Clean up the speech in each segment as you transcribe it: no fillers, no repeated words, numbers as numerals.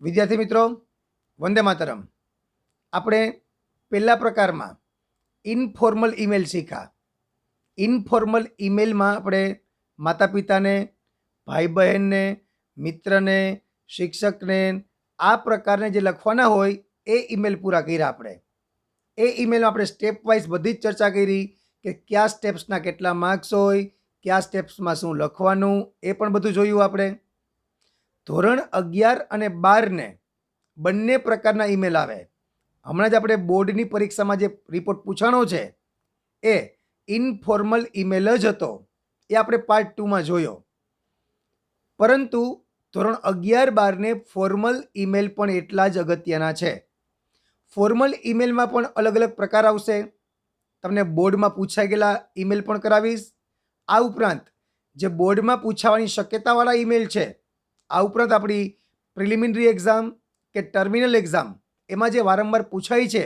વિદ્યાર્થી મિત્રો, વંદે માતરમ. આપણે પહેલા પ્રકારમાં ઇનફોર્મલ ઈમેલ શીખ્યા. ઇનફોર્મલ ઈમેલમાં આપણે માતા પિતાને, ભાઈ બહેનને, મિત્રને, શિક્ષકને આ પ્રકારને જે લખવાના હોય એ ઈમેલ પૂરા કર્યા. આપણે એ ઈમેલમાં આપણે સ્ટેપ વાઇઝ બધી જ ચર્ચા કરી કે કયા સ્ટેપ્સના કેટલા માર્ક્સ હોય, કયા સ્ટેપ્સમાં શું લખવાનું, એ પણ બધું જોયું આપણે. ધોરણ 11 અને 12ને બંને પ્રકારના ઈમેલ આવે. હમણાં જ આપણે બોર્ડની પરીક્ષામાં જે રિપોર્ટ પૂછાણો છે એ ઇનફોર્મલ ઈમેલ જ હતો. એ આપણે પાર્ટ 2માં જોયો. પરંતુ ધોરણ 11-12ને ફોર્મલ ઈમેલ પણ એટલા જ અગત્યના છે. ફોર્મલ ઈમેલમાં પણ અલગ અલગ પ્રકાર આવશે. તમને બોર્ડમાં પૂછાઈ ગયેલા ઈમેલ પણ કરાવીશ. આ ઉપરાંત જે બોર્ડમાં પૂછાવાની શક્યતાવાળા ઈમેલ છે, આ ઉપરાંત આપણી પ્રિલિમિનરી એક્ઝામ કે ટર્મિનલ એક્ઝામ એમાં જે વારંવાર પૂછાય છે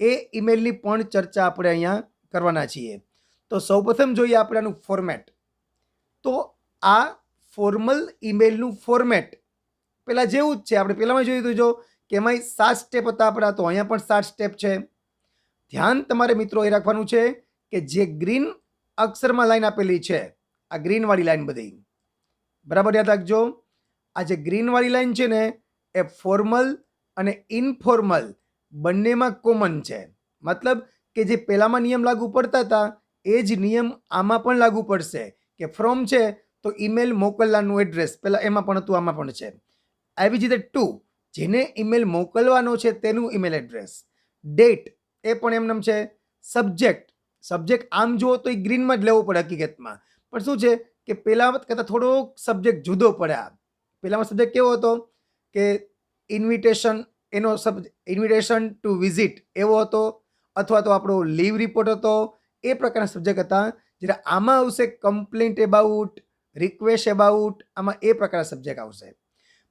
એ ઈમેલની પણ ચર્ચા આપણે અહીંયા કરવાના છીએ. તો સૌપ્રથમ જોઈએ આપણે આનું ફોર્મેટ. તો આ ફોર્મલ ઈમેલનું ફોર્મેટ પહેલાં જેવું જ છે. આપણે પહેલાંમાં જોયું હતું જો કે એમાંય 7 સ્ટેપ હતા આપણા, તો અહીંયા પણ 7 સ્ટેપ છે. ધ્યાન તમારે મિત્રો એ રાખવાનું છે કે જે ગ્રીન અક્ષરમાં લાઈન આપેલી છે, આ ગ્રીનવાળી લાઈન બધી બરાબર યાદ રાખજો. આ જે ગ્રીનવાળી લાઈન છે ને એ ફોર્મલ અને ઇનફોર્મલ બંનેમાં કોમન છે. મતલબ કે જે પહેલામાં નિયમ લાગુ પડતા હતા એ જ નિયમ આમાં પણ લાગુ પડશે કે ફ્રોમ છે તો ઈમેલ મોકલવાનું એડ્રેસ પહેલાં એમાં પણ હતું, આમાં પણ છે. આવી જ રીતે ટુ, જેને ઈમેલ મોકલવાનો છે તેનું ઈમેલ એડ્રેસ. ડેટ એ પણ એમનેમ છે. સબ્જેક્ટ આમ જુઓ તો એ ગ્રીનમાં જ લેવો પડે હકીકતમાં, પણ શું છે કે પહેલાં કરતાં થોડોક સબ્જેક્ટ જુદો પડ્યા. પહેલામાં સબ્જેક્ટ કેવો હતો કે ઇન્વિટેશન, એનો ઇન્વિટેશન ટુ વિઝિટ એવો હતો, અથવા તો આપણો લીવ રિપોર્ટ હતો. એ પ્રકારના સબ્જેક્ટ હતા. જ્યારે આમાં આવશે કમ્પ્લેન્ટ એબાઉટ, રિક્વેસ્ટ એબાઉટ, આમાં એ પ્રકારના સબ્જેક્ટ આવશે.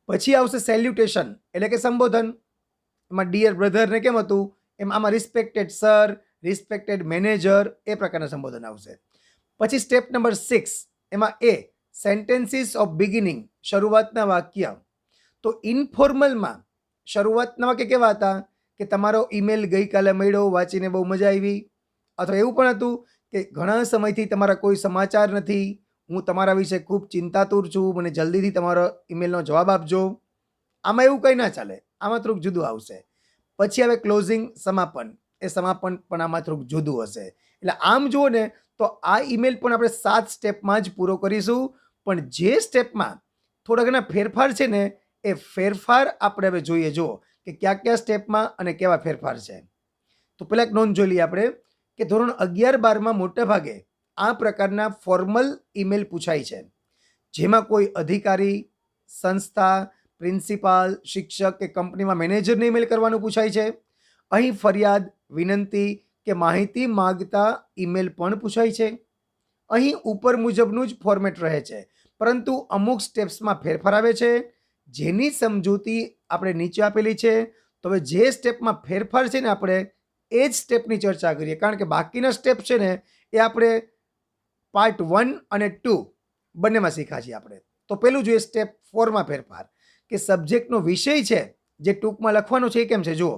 પછી આવશે સેલ્યુટેશન એટલે કે સંબોધન. એમાં ડિયર બ્રધરને કેમ હતું એમ આમાં રિસ્પેક્ટેડ સર, રિસ્પેક્ટેડ મેનેજર, એ પ્રકારના સંબોધન આવશે. પછી સ્ટેપ નંબર 6, એમાં એ સેન્ટેન્સીસ ઓફ બિગિનિંગ, શરૂઆતના વાક્ય. તો ઇનફોર્મલમાં શરૂઆતના વાક્ય કેવા હતા કે તમારો ઈમેલ ગઈકાલે મળ્યો, વાંચીને બહુ મજા આવી. અથવા એવું પણ હતું કે ઘણા સમયથી તમારા કોઈ સમાચાર નથી, હું તમારા વિશે ખૂબ ચિંતાતુર છું, મને જલ્દીથી તમારો ઈમેલનો જવાબ આપજો. આમાં એવું કંઈ ના ચાલે, આમાં થોડુંક જુદું આવશે. પછી આવે ક્લોઝિંગ, સમાપન. એ સમાપન પણ આમાં થોડુંક જુદું હશે. એટલે આમ જુઓ ને તો આ ઈમેલ પણ આપણે 7 સ્ટેપમાં જ પૂરો કરીશું. પણ જે સ્ટેપમાં થોડા ઘણા ફેરફાર છે ને એ ફેરફાર આપણે હવે જોઈએ. જુઓ કે કયા કયા સ્ટેપમાં અને કેવા ફેરફાર છે. તો પહેલાં એક નોંધ જોઈ લઈએ આપણે કે ધોરણ 11-12માં મોટા ભાગે આ પ્રકારના ફોર્મલ ઈમેલ પૂછાય છે, જેમાં કોઈ અધિકારી, સંસ્થા, પ્રિન્સિપાલ, શિક્ષક કે કંપનીમાં મેનેજરને ઈમેલ કરવાનું પૂછાય છે. અહીં ફરિયાદ, વિનંતી કે માહિતી માંગતા ઈમેલ પણ પૂછાય છે. અહીં ઉપર મુજબનું જ ફોર્મેટ રહે છે, પરંતુ અમુક સ્ટેપ્સમાં ફેરફાર આવે છે, જેની સમજૂતી આપણે નીચે આપેલી છે. તો હવે જે સ્ટેપમાં ફેરફાર છે ને આપણે એ જ સ્ટેપની ચર્ચા કરીએ, કારણ કે બાકીના સ્ટેપ છે ને એ આપણે પાર્ટ 1 અને 2 બંનેમાં શીખ્યા છીએ આપણે. તો પહેલું જોઈએ સ્ટેપ 4માં ફેરફાર, કે સબ્જેક્ટનો વિષય છે જે ટૂંકમાં લખવાનો છે એ કેમ છે. જુઓ,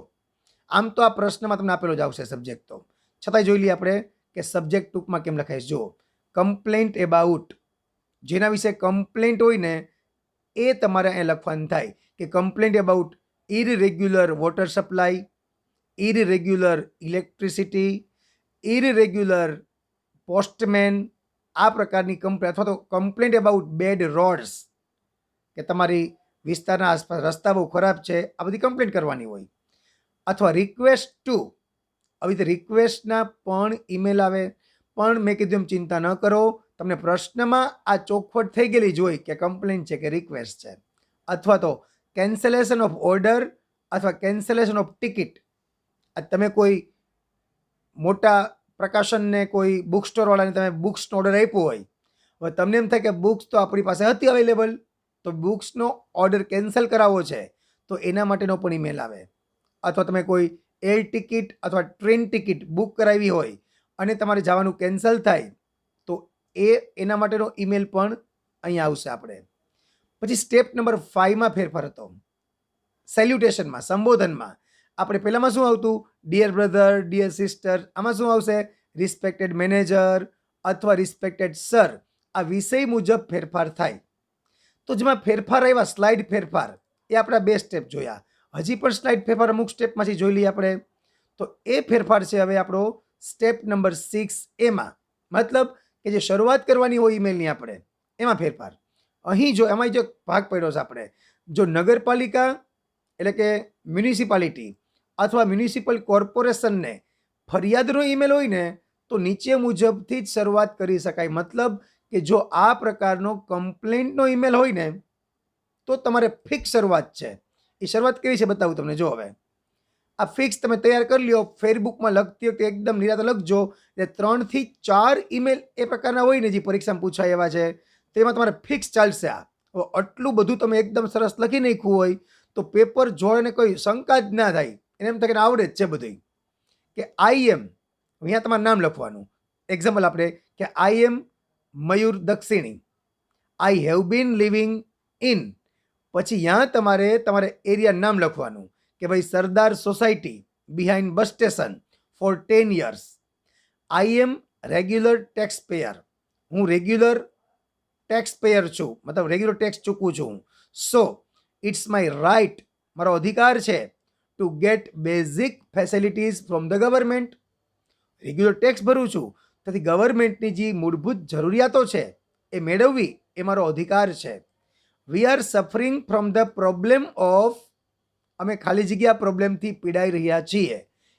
આમ તો આ પ્રશ્નમાં તમને આપેલો જ આવશે સબ્જેક્ટ, તો છતાંય જોઈ લઈએ આપણે કે સબ્જેક્ટ ટૂંકમાં કેમ લખાય. જુઓ, કમ્પ્લેન્ટ એબાઉટ, જેના વિશે કમ્પ્લેન્ટ હોય ને એ તમારે અહીંયા લખવાનું થાય કે complaint about irregular water supply, irregular electricity, irregular postman, આ પ્રકારની કમ્પ્લેન્ટ. અથવા તો કમ્પ્લેન્ટ એબાઉટ બેડ રોડ્સ, કે તમારી વિસ્તારના આસપાસ રસ્તા બહુ ખરાબ છે, આ બધી કમ્પ્લેન્ટ કરવાની હોય. અથવા રિક્વેસ્ટ ટુ, આવી રીતે રિક્વેસ્ટના પણ ઈમેલ આવે. પણ મેં કીધું એમ ચિંતા ન કરો, તમને પ્રશ્નમાં આ ચોખવટ થઈ ગયેલી જ હોય કે કમ્પ્લેન્ટ છે કે રિક્વેસ્ટ છે. અથવા તો કેન્સલેશન ઓફ ઓર્ડર અથવા કેન્સલેશન ઓફ ટિકિટ. તમે કોઈ મોટા પ્રકાશનને, કોઈ બુક સ્ટોરવાળાને તમે બુક્સનો ઓર્ડર આપ્યો હોય, હવે તમને એમ થાય કે બુક્સ તો આપણી પાસે હતી અવેલેબલ, તો બુક્સનો ઓર્ડર કેન્સલ કરાવવો છે, તો એના માટેનો પણ ઈમેલ આવે. અથવા તમે કોઈ એર ટિકિટ અથવા ટ્રેન ટિકિટ બુક કરાવી હોય અને તમારે જવાનું કેન્સલ થાય, તો એના માટેનો ઈમેલ પણ અહીંયા આવશે આપણે. પછી સ્ટેપ નંબર 5માં ફેરફાર હતો. સેલ્યુટેશનમાં, સંબોધનમાં આપણે પહેલામાં શું આવતું? Dear brother, dear sister. આમાં શું આવશે? રિસ્પેક્ટેડ મેનેજર અથવા રિસ્પેક્ટેડ સર. આ વિષય મુજબ ફેરફાર થાય. તો જેમાં ફેરફાર આવ્યા, સ્લાઇડ ફેરફાર, એ આપણા 2 સ્ટેપ જોયા. હજી પણ સ્લાઇડ ફેરફાર અમુક સ્ટેપમાંથી જોઈ લઈએ આપણે. તો એ ફેરફાર છે હવે આપણો સ્ટેપ નંબર 6 મતલબ કે જે શરૂઆત કરવાની હોય ઈમેલની આપણે, એમાં ફેરફાર. અહીં જો એમાં જો ભાગ પડ્યો છે આપણે, જો નગરપાલિકા એટલે કે મ્યુનિસિપાલિટી અથવા મ્યુનિસિપલ કોર્પોરેશનને ફરિયાદનો ઈમેલ હોય ને, તો નીચે મુજબથી જ શરૂઆત કરી શકાય. મતલબ કે જો આ પ્રકારનો કમ્પ્લેન્ટનો ઈમેલ હોય ને, તો તમારે ફિક્સ શરૂઆત છે. એ શરૂઆત કેવી છે બતાવું તમને. જો હવે આ ફિક્સ તમે તૈયાર કરી લ્યો. ફેસબુકમાં લખતી વખતે એકદમ નિરાતે લખજો. એટલે 3 થી 4 ઈમેલ એ પ્રકારના હોય ને, જે પરીક્ષામાં પૂછાય એવા છે, તેમાં તમારે ફિક્સ ચાલશે. આ આટલું બધું તમે એકદમ સરસ લખી નાખ્યું હોય તો પેપર જોડે કોઈ શંકા જ ના થાય. એને એમ થાય કે આવડે જ છે બધું. કે આઈ એમ, અહીંયા તમારું નામ લખવાનું. એક્ઝામ્પલ આપણે કે આઈ am Mayur Dakshini, I have been living in, પછી ત્યાં તમારે એરિયા નામ લખવાનું કે ભાઈ Sardar society behind bus station for 10 years. I am regular tax payer, હું રેગ્યુલર ટેક્સ પેયર છું, મતલબ રેગ્યુલર ટેક્સ ચૂકવું છું. સો ઇટ્સ માય રાઇટ, મારો અધિકાર છે two get basic facilities from the government. Regular tax ભરું છું, તેથી ગવર્મેન્ટની જે મૂળભૂત જરૂરિયાતો છે એ મેળવવી એ મારો અધિકાર છે. We are suffering from the problem of, અમે ખાલી જગ્યા પ્રોબ્લેમથી પીડાઈ રહ્યા છીએ.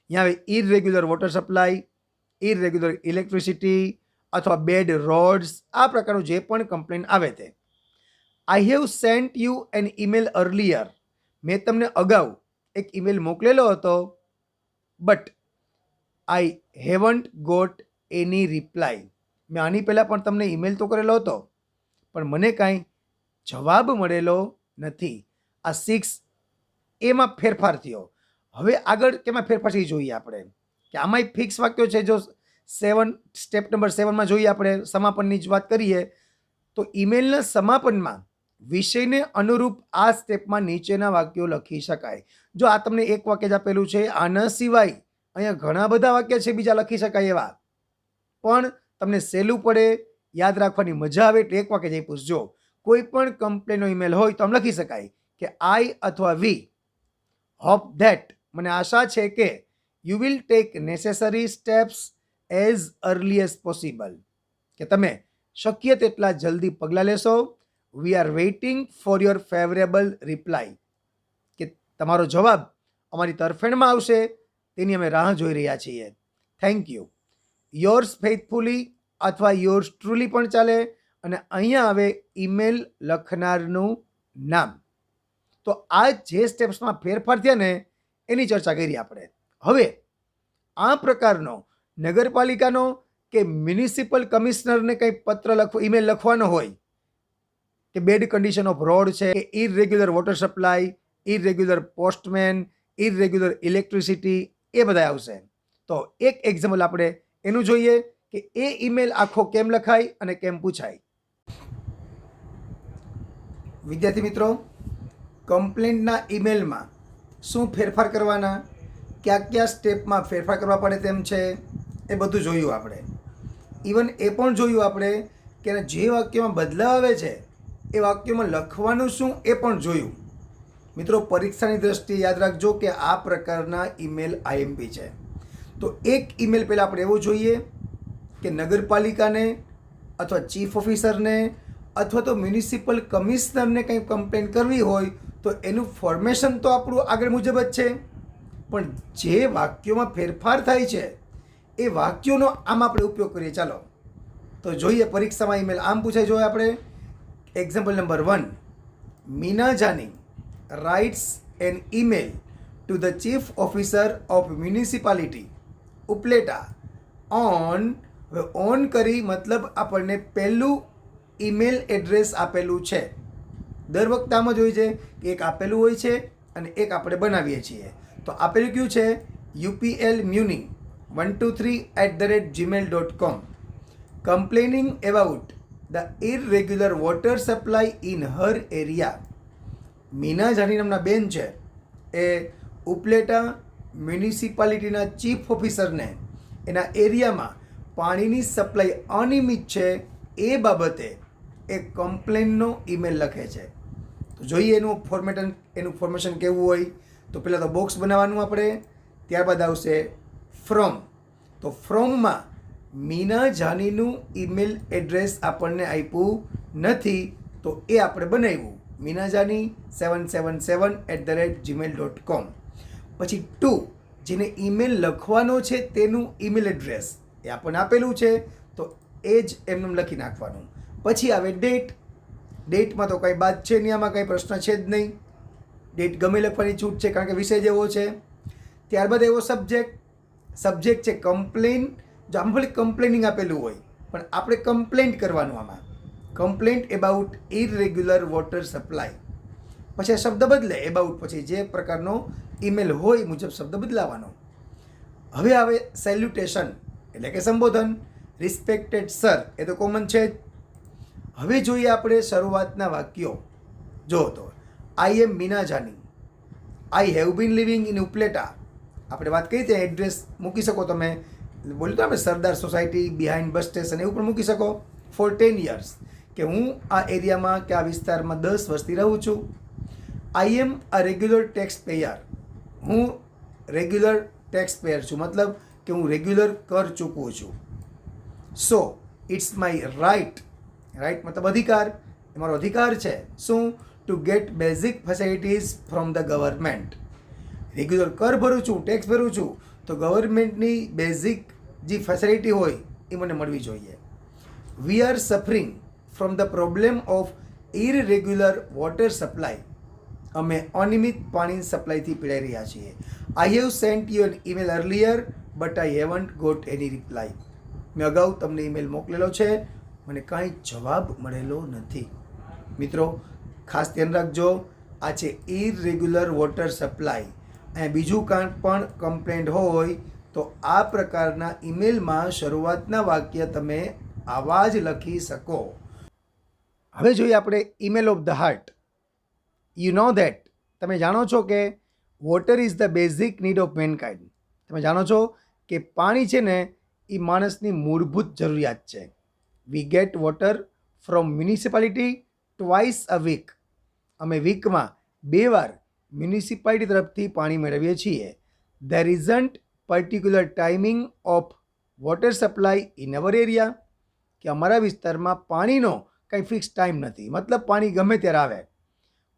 અહીંયા હવે irregular water supply, irregular electricity અથવા બેડ રોડ્સ, આ પ્રકારનું જે પણ કમ્પ્લેન આવે તે. I have sent you an email earlier, મેં તમને અગાઉ એક ઈમેલ મોકલેલો હતો, but I haven't got any reply, મેં આની પહેલાં પણ તમને ઈમેલ તો કરેલો હતો, પણ મને કાંઈ જવાબ મળેલો નથી. આ 6 એમાં ફેરફાર થયો. હવે આગળ કેમાં ફેરફાર થઈ જોઈએ આપણે, કે આમાંય ફિક્સ વાક્યો છે. જો 7 સ્ટેપ નંબર 7માં જોઈએ આપણે, સમાપનની જ વાત કરીએ, તો ઈમેલના સમાપનમાં વિષયને અનુરૂપ આ સ્ટેપમાં નીચેના વાક્યો લખી શકાય. જો આ તમને એક વાક્ય જ આપેલું છે, આના સિવાય અહીંયા ઘણા બધા વાક્ય છે બીજા લખી શકાય એવા, પણ તમને સહેલું પડે, યાદ રાખવાની મજા આવે એટલે એક વાક્ય જઈ પૂછજો. કોઈ પણ કમ્પ્લેનનો ઈમેલ હોય તો આમ લખી શકાય કે આઈ અથવા વી હોપ ધેટ, મને આશા છે કે you will take necessary steps as early as possible, કે તમે શક્ય તેટલા જલ્દી પગલાં લેશો. We are waiting for your favourable reply, કે તમારો જવાબ અમારી તરફેણમાં આવશે, તેની અમે રાહ જોઈ રહ્યા છીએ. Thank you. યોર્સ ફેથફુલી અથવા યોર્સ ટ્રુલી પણ ચાલે. અને અહીંયા આવે ઈમેલ લખનારનું નામ. તો આ જે સ્ટેપ્સમાં ફેરફાર થયા ને એની ચર્ચા કરી આપણે. હવે આ પ્રકારનો નગરપાલિકાનો કે મ્યુનિસિપલ કમિશનરને કંઈ પત્ર ઈમેલ લખવાનો હોય કે બેડ કન્ડિશન ઓફ રોડ છે, કે ઇરરેગ્યુલર વોટર સપ્લાય, ઇરરેગ્યુલર પોસ્ટમેન, ઇરરેગ્યુલર ઇલેક્ટ્રિસિટી, એ બધા આવશે. તો એક એક્ઝામ્પલ આપણે એનું જોઈએ કે એ ઈમેલ આખો કેમ લખાય અને કેમ પૂછાય. વિદ્યાર્થી મિત્રો, કમ્પ્લેન્ટના ઈમેલમાં શું ફેરફાર કરવાના, કયા કયા સ્ટેપમાં ફેરફાર કરવા પડે તેમ છે, એ બધું જોયું આપણે. ઇવન એ પણ જોયું આપણે કે જે વાક્યમાં બદલાવ આવે છે એ વાક્યમાં લખવાનું શું એ પણ જોયું. મિત્રો, પરીક્ષાની દ્રષ્ટિએ યાદ રાખજો કે આ પ્રકારના ઈમેલ આઈએમપી છે. તો એક ઈમેલ પહેલાં આપણે એવું જોઈએ કે નગરપાલિકાને અથવા ચીફ ઓફિસરને અથવા તો મ્યુનિસિપલ કમિશનરને કંઈ કમ્પ્લેન કરવી હોય તો એનું ફોર્મેશન તો આપણું આગળ મુજબ જ છે, પણ જે વાક્યોમાં ફેરફાર થાય છે એ વાક્યોનો આમ આપણે ઉપયોગ કરીએ. ચાલો તો જોઈએ પરીક્ષામાં ઈમેલ આમ પૂછાય. જોઈએ આપણે example number 1, Meena Jani writes an email to the chief officer of municipality Upleta on. હવે ઓન કરી મતલબ આપણને પહેલું ઈમેલ એડ્રેસ આપેલું છે. દર વખતે આમ જ હોય છે કે એક આપેલું હોય છે અને એક આપણે બનાવીએ છીએ. તો આપેલું કયું છે? uplmuning123@gmail.com, complaining about the irregular water supply in her area. Meena Jani નામના બેન છે, એ ઉપલેટા મ્યુનિસિપાલિટીના ચીફ ઓફિસરને એના એરિયામાં પાણીની સપ્લાય અનિયમિત છે એ બાબતે એ કમ્પ્લેનનો ઈમેલ લખે છે. તો જોઈએ એનું ફોર્મેશન કેવું હોય. તો પહેલાં તો બોક્સ બનાવવાનું આપણે, ત્યારબાદ આવશે ફ્રોમ. તો ફ્રોમમાં મીના જાનીનું ઈમેલ એડ્રેસ આપણને આપ્યું નથી, તો એ આપણે બનાવ્યું minajaani777@gmail.com. પછી ટુ, જેને ઈમેલ લખવાનો છે તેનું ઈમેલ એડ્રેસ એ આપણને આપેલું છે, તો એ જ એમનું લખી નાખવાનું. પછી આવે ડેટ. ડેટમાં તો કંઈ બાદ છે નહીં, આમાં કંઈ પ્રશ્ન છે જ નહીં. ડેટ ગમે લખવાની છૂટ છે, કારણ કે વિષય જેવો છે. ત્યારબાદ એવો સબ્જેક્ટ છે કમ્પ્લેન. જો આમાં ભલે કમ્પ્લેનિંગ આપેલું હોય, પણ આપણે કમ્પ્લેન્ટ કરવાનું આમાં, complaint about irregular water supply. પછી આ શબ્દ બદલે એબાઉટ, પછી જે પ્રકારનો ઈમેલ હોય મુજબ શબ્દ બદલાવાનો. હવે આવે સેલ્યુટેશન એટલે કે સંબોધન. રિસ્પેક્ટેડ સર એ તો કોમન છે જ. હવે જોઈએ આપણે શરૂઆતના વાક્યો. જો તો I am Meena Jani, I have been living in Upleta. આપણે વાત કરી ત્યાં એડ્રેસ મૂકી શકો તમે. બોલ્યું તો આપણે સરદાર સોસાયટી બિહાઇન્ડ બસ સ્ટેશન એવું પણ મૂકી શકો. ફોર 10 years કે હું આ એરિયામાં કે આ વિસ્તારમાં 10 વર્ષથી રહું છું. I am a regular tax payer. હું રેગ્યુલર ટેક્સ પેયર છું, મતલબ કે હું રેગ્યુલર કર ચૂકવું છું. So it's my right. Right મતલબ અધિકાર. એ મારો અધિકાર છે. શું? To get basic facilities from the government. Regular કર ભરું છું, ટેક્સ ભરું છું, તો ગવર્મેન્ટની બેઝિક જે ફેસિલિટી હોય એ મને મળવી જોઈએ. We are suffering from the problem of irregular water supply. અમે અનિયમિત પાણી સપ્લાયથી પીડાઈ રહ્યા છીએ. I have sent you an email earlier but I haven't got any reply. મેં અગાઉ તમને ઈમેલ મોકલેલો છે, મને કાંઈ જવાબ મળેલો નથી. મિત્રો ખાસ ધ્યાન રાખજો, આ છે ઇરરેગ્યુલર વોટર સપ્લાય. અને બીજું કાંઈ પણ કમ્પ્લેન્ટ હોય તો આ પ્રકારના ઈમેલમાં શરૂઆતના વાક્ય તમે આવા જ લખી શકો. હવે જોઈએ આપણે email of the heart. You know that, તમે જાણો છો કે water is the basic need of mankind. તમે જાણો છો કે પાણી છે ને એ માણસની મૂળભૂત જરૂરિયાત છે. We get water from municipality twice a week. અમે વીકમાં 2 વાર મ્યુનિસિપાલિટી તરફથી પાણી મેળવીએ છીએ. There isn't particular timing of water supply in our area. કે અમારા વિસ્તારમાં પાણીનો કંઈ ફિક્સ ટાઈમ નથી, મતલબ પાણી ગમે ત્યારે આવે.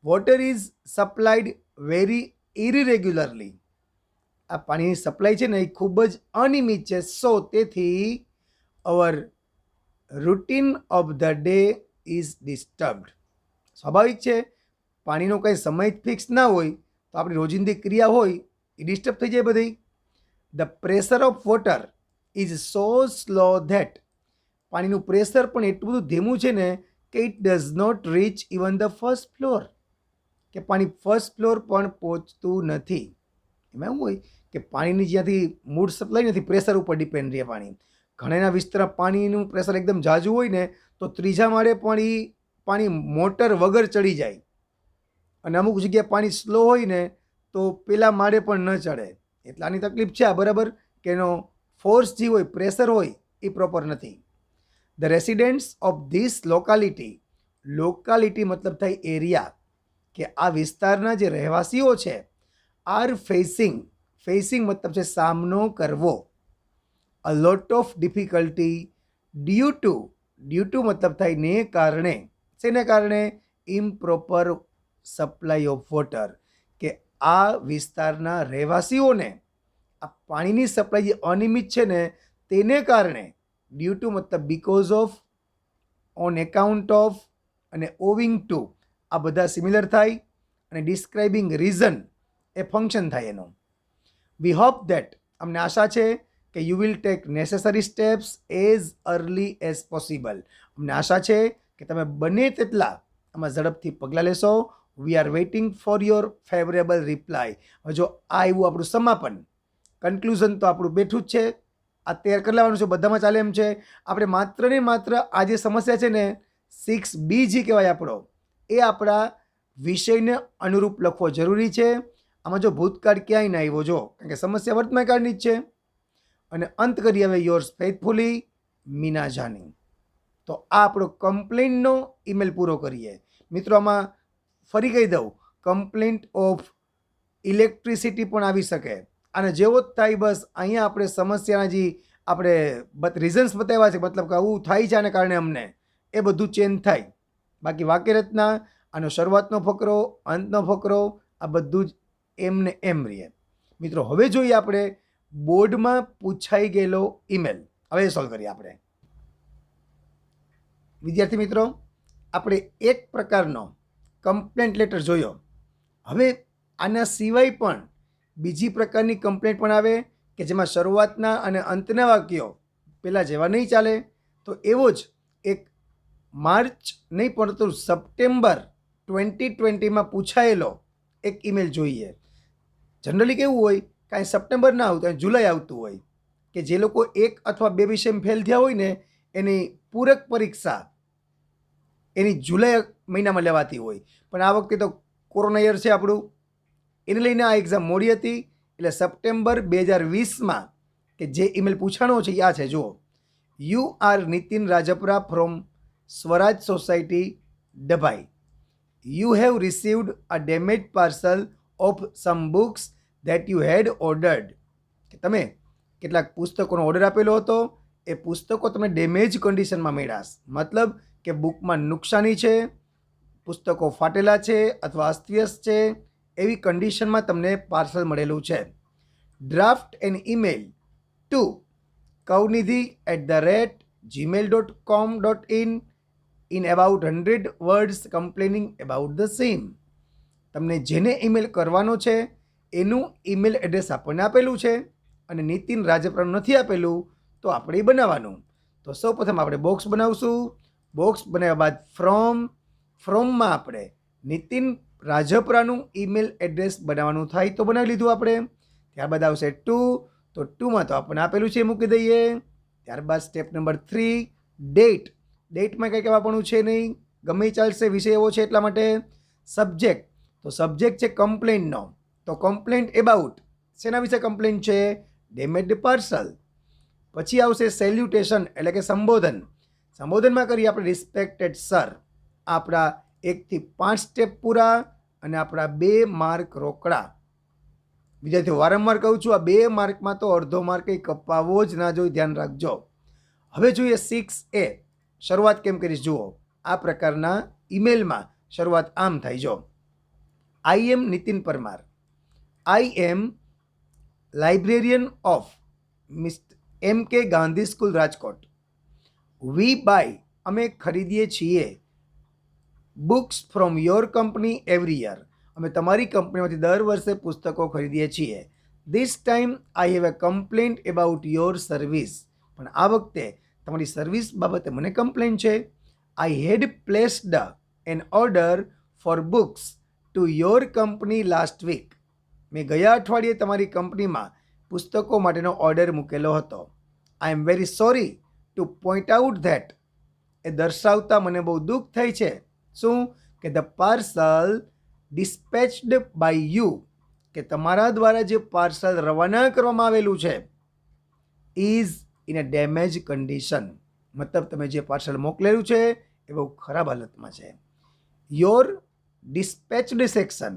Water is supplied very irregularly. આ પાણીની સપ્લાય છે ને એ ખૂબ જ અનિયમિત છે. સો તેથી our routine of the day is disturbed. સ્વાભાવિક છે, પાણીનો કંઈ સમય ફિક્સ ના હોય તો આપણી રોજિંદી ક્રિયા હોય એ ડિસ્ટર્બ થઈ જાય બધી. The pressure of water is so slow that. પાણીનું પ્રેશર પણ એટલું બધું ધીમું છે ને કે it does not reach even the first floor. કે પાણી ફર્સ્ટ ફ્લોર પણ પહોંચતું નથી. એમાં એવું હોય કે પાણીની જ્યાંથી મૂળ સપ્લાય નથી, પ્રેશર ઉપર ડિપેન્ડ રહે પાણી. ઘણાના વિસ્તારમાં પાણીનું પ્રેશર એકદમ ઝાઝું હોય ને તો 3જા માળે પાણી મોટર વગર ચડી જાય, અને અમુક જગ્યાએ પાણી સ્લો હોય ને તો પેલા માળે પણ ન ચડે. એટલે આની તકલીફ છે આ, બરાબર, કે એનો ફોર્સ જે હોય, પ્રેશર હોય એ પ્રોપર નથી. The residents of this locality. Locality મતલબ થાય એરિયા, કે આ વિસ્તારના જે રહેવાસીઓ છે, આર ફેસિંગ મતલબ છે સામનો કરવો, a lot of difficulty due to મતલબ થાય ને કારણે. શેને કારણે? Improper supply of water. કે આ વિસ્તારના રહેવાસીઓને આ પાણીની સપ્લાય જે અનિયમિત છે ને તેને કારણે. ડ્યુ ટુ મતલબ because of, on account of અને ઓવિંગ ટુ, આ બધા સિમિલર થાય. અને ડિસ્ક્રાઇબિંગ રીઝન એ ફંક્શન થાય એનો. વી હોપ ધેટ, અમને આશા છે કે you will take necessary steps as early as possible. અમને આશા છે કે તમે બને તેટલા આમાં ઝડપથી પગલાં લેશો. We are waiting for your favourable reply. હવે જો આ આવ્યું આપણું સમાપન, કન્ક્લુઝન તો આપણું બેઠું જ છે, આ તૈયાર કરી લેવાનું છે, બધામાં ચાલે એમ છે. આપણે માત્ર ને માત્ર આ જે સમસ્યા છે ને 6B જે કહેવાય આપણો, એ આપણા વિષયને અનુરૂપ લખવો જરૂરી છે. આમાં જો ભૂતકાળ ક્યાંય ના આવ્યો જો, કારણ કે સમસ્યા વર્તમાન કાળની જ છે. અને અંત કરી હવે યોર્સ ફેથફુલી મીના જાની. તો આ આપણો કમ્પ્લેન્ટનો ઈમેલ પૂરો કરીએ. મિત્રો આમાં ફરી કહી દઉં, કમ્પ્લેન્ટ ઓફ ઇલેક્ટ્રિસિટી પણ આવી શકે. અને જેવો જ થાય બસ અહીંયા આપણે સમસ્યાના જે આપણે રીઝન્સ બતાવ્યા છે, મતલબ કે આવું થાય છે આને કારણે અમને, એ બધું ચેન્જ થાય. બાકી વાક્યરચના, આનો શરૂઆતનો ફકરો, અંતનો ફકરો, આ બધું જ એમને એમ રહે. મિત્રો હવે જોઈએ આપણે બોર્ડમાં પૂછાઈ ગયેલો ઈમેલ. હવે સોલ્વ કરીએ આપણે. વિદ્યાર્થી મિત્રો, આપણે એક પ્રકારનો કમ્પ્લેન્ટ લેટર જોયો. હવે આના સિવાય પણ બીજી પ્રકારની કમ્પ્લેન્ટ પણ આવે કે જેમાં શરૂઆતના અને અંતના વાક્યો પહેલાં જેવા નહીં ચાલે. તો એવો જ એક માર્ચ નહીં પરંતુ સપ્ટેમ્બર 2020માં પૂછાયેલો એક ઈમેલ જોઈએ. જનરલી કેવું હોય, કાંઈ સપ્ટેમ્બર ના આવતું હોય, જુલાઈ આવતું હોય, કે જે લોકો 1 અથવા 2 વિષયમાં ફેલ થયા હોય ને એની પૂરક પરીક્ષા એની જુલાઈ મહિનામાં લેવાતી હોય. પણ આ વખતે તો કોરોના યર છે આપણું, એને લઈને આ એક્ઝામ મોડી હતી. એટલે સપ્ટેમ્બર 2020માં કે જે ઈમેલ પૂછાણો છે આ છે, જુઓ. You are Nitin Rajpara from Swaraj society Dabhoi. You have received a damage parcel of some books that you had ordered. કે તમે કેટલાક પુસ્તકોનો ઓર્ડર આપેલો હતો, એ પુસ્તકો તમે ડેમેજ કન્ડિશનમાં મળ્યા. મતલબ કે બુકમાં નુકસાની છે, પુસ્તકો ફાટેલા છે અથવા અસ્તવ્યસ્ત છે, એવી કન્ડિશનમાં તમને પાર્સલ મળેલું છે. Draft an email two kavnidhi@gmail.com.in in about 100 words complaining about the same. તમને જેને ઈમેલ કરવાનો છે એનું ઈમેલ એડ્રેસ આપણને આપેલું છે અને નીતિન રાજપરાનું નથી આપેલું, તો આપણે એ બનાવવાનું. તો સૌપ્રથમ આપણે બોક્સ બનાવશું. બોક્સ બનાવ્યા બાદ ફ્રોમમાં આપણે નીતિન રાજપરાનું ઈમેલ એડ્રેસ બનાવવાનું થાય તો બનાવી લીધું આપણે. ત્યારબાદ આવશે ટુ, તો ટુમાં તો આપણને આપેલું છે એ મૂકી દઈએ. ત્યારબાદ સ્ટેપ નંબર 3 ડેટ. ડેટમાં કંઈ કહેવાપણું છે નહીં, ગમે ચાલશે, વિષય એવો છે એટલા માટે. સબ્જેક્ટ, તો સબ્જેક્ટ છે કમ્પ્લેન્ટનો, તો કમ્પ્લેન્ટ એબાઉટ, શેના વિશે કમ્પ્લેન્ટ છે? Damaged parcel. પછી આવશે સેલ્યુટેશન એટલે કે સંબોધન. સંબોધનમાં કરીએ આપણે રિસ્પેક્ટેડ સર. આપણા 1 થી 5 સ્ટેપ પૂરા અને આપણા 2 માર્ક રોકડા. વિદ્યાર્થીઓ વારંવાર કહું છું, આ 2 માર્કમાં તો અડધો માર્ક કંઈ કપાવવો જ ના જોઈએ, ધ્યાન રાખજો. હવે જોઈએ 6A. શરૂઆત કેમ કરીશ જુઓ. આ પ્રકારના ઈમેલમાં શરૂઆત આમ થાય. જો, I am Nitin Parmar. I am librarian of MK Gandhi school Rajkot. We buy, અમે ખરીદીએ છીએ, books from your company every year. અમે તમારી કંપનીમાંથી દર વર્ષે પુસ્તકો ખરીદીએ છીએ. This time I have a complaint about your service. પણ આ વખતે તમારી સર્વિસ બાબતે મને કમ્પ્લેન્ટ છે. I had placed an order for books to your company last week. મેં ગયા અઠવાડિયે તમારી કંપનીમાં પુસ્તકો માટેનો ઓર્ડર મૂકેલો હતો. I am very sorry to point out that. એ દર્શાવતા મને બહુ દુઃખ થાય છે. શું? કે the parcel dispatched by you, કે તમારા દ્વારા જે પાર્સલ રવાના કરવામાં આવેલું છે, is in a damage condition. મતલબ તમે જે પાર્સલ મોકલેલું છે એ બહુ ખરાબ હાલતમાં છે. Your dispatched section.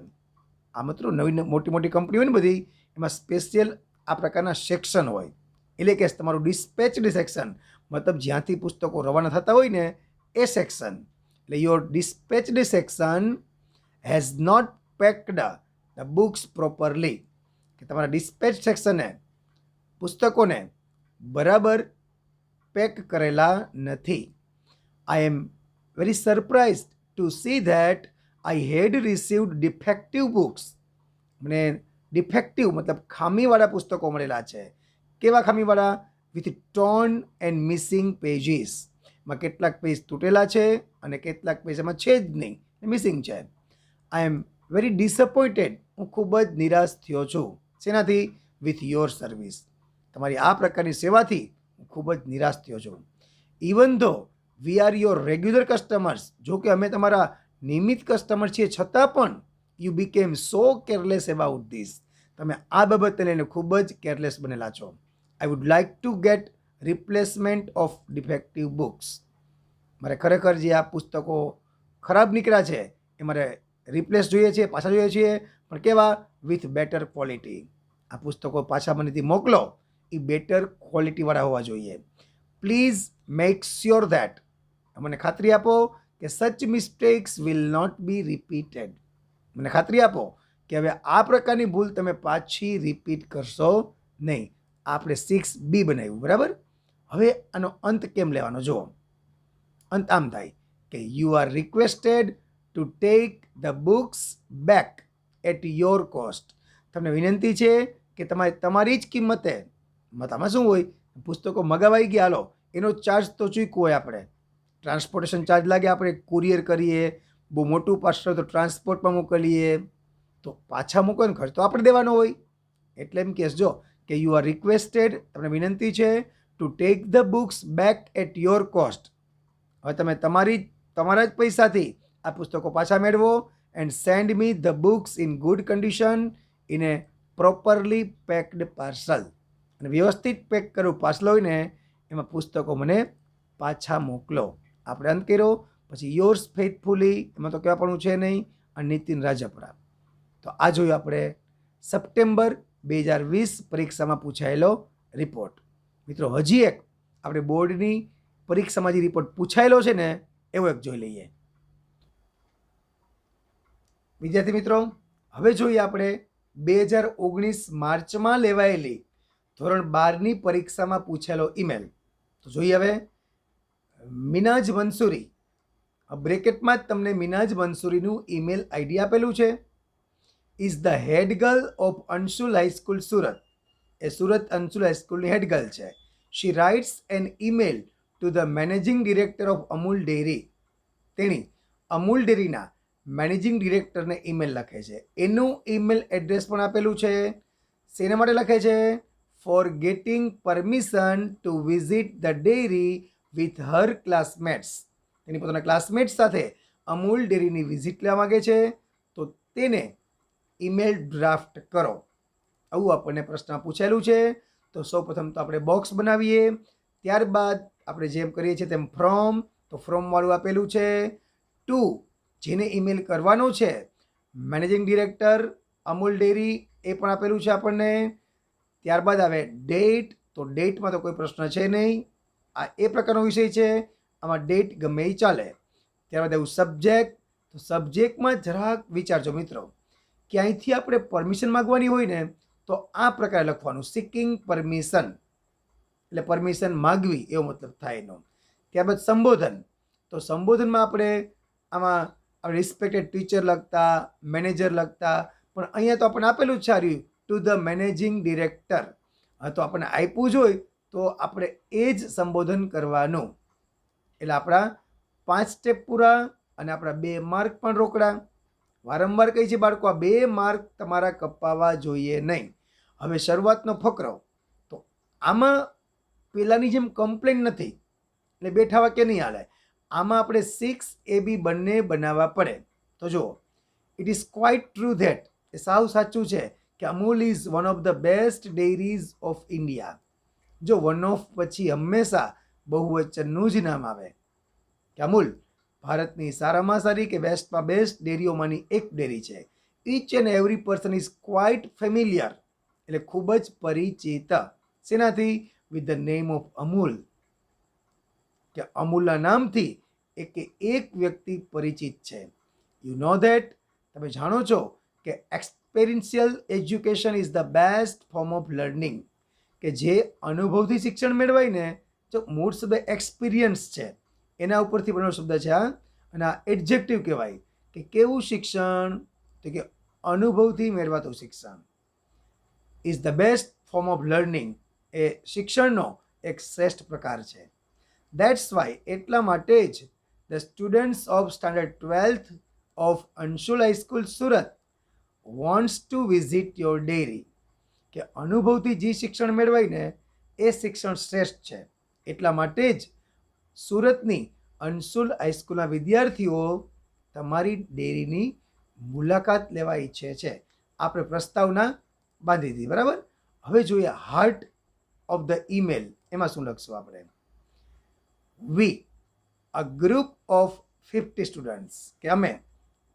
આ મિત્રો નવી મોટી મોટી કંપની હોય ને બધી, એમાં સ્પેશિયલ આ પ્રકારના સેક્શન હોય. એટલે કે તમારું ડિસ્પેચ્ડ સેક્શન મતલબ જ્યાંથી પુસ્તકો રવાના થતા હોય ને એ સેક્શન. એટલે your dispatched section has not packed the books properly. કે તમારા ડિસ્પેચ સેક્શને પુસ્તકોને બરાબર પેક કરેલા નથી. I am very surprised to see that I had received defective books. મને ડિફેક્ટિવ મતલબ ખામીવાળા પુસ્તકો મળેલા છે. કેવા ખામીવાળા? With torn and missing pages. માં કેટલાક પેજ તૂટેલા છે અને કેટલાક પેજ એમાં છે જ નહીં, મિસિંગ છે. આઈ એમ વેરી ડિસઅપોઇન્ટેડ. હું ખૂબ જ નિરાશ થયો છું. શેનાથી? With your service. તમારી આ પ્રકારની સેવાથી હું ખૂબ જ નિરાશ થયો છું. ઇવન ધો we are your regular customers. જો કે અમે તમારા નિયમિત કસ્ટમર છીએ છતાં પણ you became so careless about this. તમે આ બાબતને લઈને ખૂબ જ કેરલેસ બનેલા છો. આઈ would like to gate replacement of defective books. મારે ખરેખર જે આ પુસ્તકો ખરાબ નીકળ્યા છે એ મારે રિપ્લેસ જોઈએ છે, પાછા જોઈએ છીએ, પણ કેવા? With better quality. આ પુસ્તકો પાછા મનેથી મોકલો, એ બેટર ક્વોલિટીવાળા હોવા જોઈએ. પ્લીઝ મેક શ્યોર ધેટ, મને ખાતરી આપો કે such mistakes will not be repeated. મને ખાતરી આપો કે હવે આ પ્રકારની ભૂલ તમે પાછી રિપીટ કરશો નહીં. આપણે 6B બનાવ્યું, બરાબર? હવે આનો અંત કેમ લેવાનો? જુઓ, અંત આમ થાય કે you are requested to take the books back at your cost. તમને વિનંતી છે કે તમારી જ કિંમતે, આમાં શું હોય, પુસ્તકો મગાવાઈ ગયા, હાલો એનો ચાર્જ તો ચૂકવો હોય. આપણે ટ્રાન્સપોર્ટેશન ચાર્જ લાગે, આપણે કુરિયર કરીએ, બહુ મોટું પાર્સલ તો ટ્રાન્સપોર્ટમાં મોકલીએ, તો પાછા મૂકવાનો ખર્ચ તો આપણે દેવાનો હોય. એટલે એમ કહેજો કે યુ આર રિક્વેસ્ટેડ, તમને વિનંતી છે to take the books back at your cost. હવે તમે તમારા જ પૈસાથી આ પુસ્તકો પાછા મેળવો. And send me the books in good condition in a properly packed parcel. અને વ્યવસ્થિત પેક કરું પાર્સલ હોય ને એમાં પુસ્તકો મને પાછા મોકલો. આપણે અંત કર્યો. પછી યોર્સ ફેથફુલી, એમાં તો કહેવા પણ છે નહીં, અને નીતિન રાજપરા. તો આ જોયું આપણે સપ્ટેમ્બર 2020 પરીક્ષામાં પૂછાયેલો રિપોર્ટ. મિત્રો, હજી એક આપણે બોર્ડની પરીક્ષામાં જે રિપોર્ટ પૂછાયેલો છે ને એવો એક જોઈ લઈએ. વિદ્યાર્થી મિત્રો, હવે જોઈએ આપણે 2019 માર્ચમાં લેવાયેલી ધોરણ 12ની પરીક્ષામાં પૂછેલો ઈમેલ. તો જોઈએ હવે. મિનાજ મંસૂરી, બ્રેકેટમાં જ તમને મિનાજ મંસૂરીનું ઈમેલ આઈડી આપેલું છે. Is the head girl of Anshul high school Surat. એ સુરત અંશુલ હાઈસ્કૂલની હેડ ગર્લ છે. She writes an email to the managing director of Amul dairy. તેણી અમૂલ ડેરીના મેનેજિંગ ડિરેક્ટરને ઈમેલ લખે છે. એનું ઈમેલ એડ્રેસ પણ આપેલું છે. શેના માટે લખે છે? For getting permission to visit the dairy with her classmates. તેની પોતાના ક્લાસમેટ્સ સાથે અમૂલ ડેરીની વિઝિટ લેવા માગે છે. તો તેને ઈમેલ ડ્રાફ્ટ કરો. આવું આપણને પ્રશ્ન પૂછેલું છે. તો સૌપ્રથમ તો આપણે બોક્સ બનાવીએ. ત્યારબાદ આપણે જેમ કરીએ છીએ તેમ ફ્રોમ, તો ફ્રોમવાળું આપેલું છે. ટુ, જેને ઈમેલ કરવાનો છે, મેનેજિંગ ડિરેક્ટર અમૂલ ડેરી, એ પણ આપેલું છે આપણને. ત્યારબાદ આવે ડેટ, તો ડેટમાં તો કોઈ પ્રશ્ન છે નહીં, આ એ પ્રકારનો વિષય છે, આમાં ડેટ ગમે એ ચાલે. ત્યારબાદ એવું સબ્જેક્ટ, તો સબ્જેક્ટમાં જરાક વિચારજો મિત્રો, ક્યાંયથી આપણે પરમિશન માગવાની હોય ને તો આ પ્રકારે લખવાનું, સિકિંગ પરમિશન, એટલે પરમિશન માગવી એવો મતલબ થાય એનો. ત્યારબાદ સંબોધન, તો સંબોધનમાં આપણે આમાં રિસ્પેક્ટેડ ટીચર લખતા, મેનેજર લખતા, પણ અહીંયા તો આપણને આપેલું જ છે રહ્યું ટુ ધ મેનેજિંગ ડિરેક્ટર. હા, તો આપણને આપ્યું જ હોય તો આપણે એ જ સંબોધન કરવાનું. એટલે આપણા 5 સ્ટેપ પૂરા અને આપણા 2 માર્ક પણ રોકડા. વારંવાર કહી છે બાળકો, આ 2 માર્ક તમારા કપાવા જોઈએ નહીં. હવે શરૂઆતનો ફકરો, તો આમાં પેલાની જેમ કમ્પ્લેન નથી, એટલે બેઠા વાક્ય નહીં હાલે. આમાં આપણે 6AB બંને બનાવવા પડે. તો જુઓ, it is quite true that, એ સાવ સાચું છે કે Amul is one of the best dairies of India. જો વન ઓફ પછી હંમેશા બહુવચનનું જ નામ આવે, કે અમૂલ ભારતની સારામાં સારી કે બેસ્ટમાં બેસ્ટ ડેરીઓમાંની એક ડેરી છે. Each and every person is quite familiar, એટલે ખૂબ જ પરિચિત. શેનાથી? With the name of Amul, કે અમૂલના નામથી એક વ્યક્તિ પરિચિત છે. યુ નો ધેટ, તમે જાણો છો કે experiential education is the best form of learning, કે જે અનુભવથી શિક્ષણ મેળવાય ને, જો મૂળ શબ્દ એક્સપિરિયન્સ છે એના ઉપરથી બનેલો શબ્દ છે આ. અને આ એડજેક્ટિવ કહેવાય કે કેવું શિક્ષણ, તો કે અનુભવથી મેળવાતું શિક્ષણ. Is the best form of learning, એ શિક્ષણનો એક શ્રેષ્ઠ પ્રકાર છે. દેટ્સ વાય, એટલા માટે જ the students of standard 12th of Anshul high school Surat wants to visit your dairy, કે અનુભવથી જે શિક્ષણ મેળવાય ને એ શિક્ષણ શ્રેષ્ઠ છે. એટલા માટે જ સુરતની અંશુલ હાઈસ્કૂલના વિદ્યાર્થીઓ તમારી ડેરીની મુલાકાત લેવા ઈચ્છે છે. આપણે પ્રસ્તાવના બાંધી દીધી, બરાબર. હવે જોઈએ હાર્ટ ઓફ ધ ઈમેલ. એમાં શું લખશું આપણે? વી અ ગ્રુપ ઓફ 50 સ્ટુડન્ટ્સ, કે અમે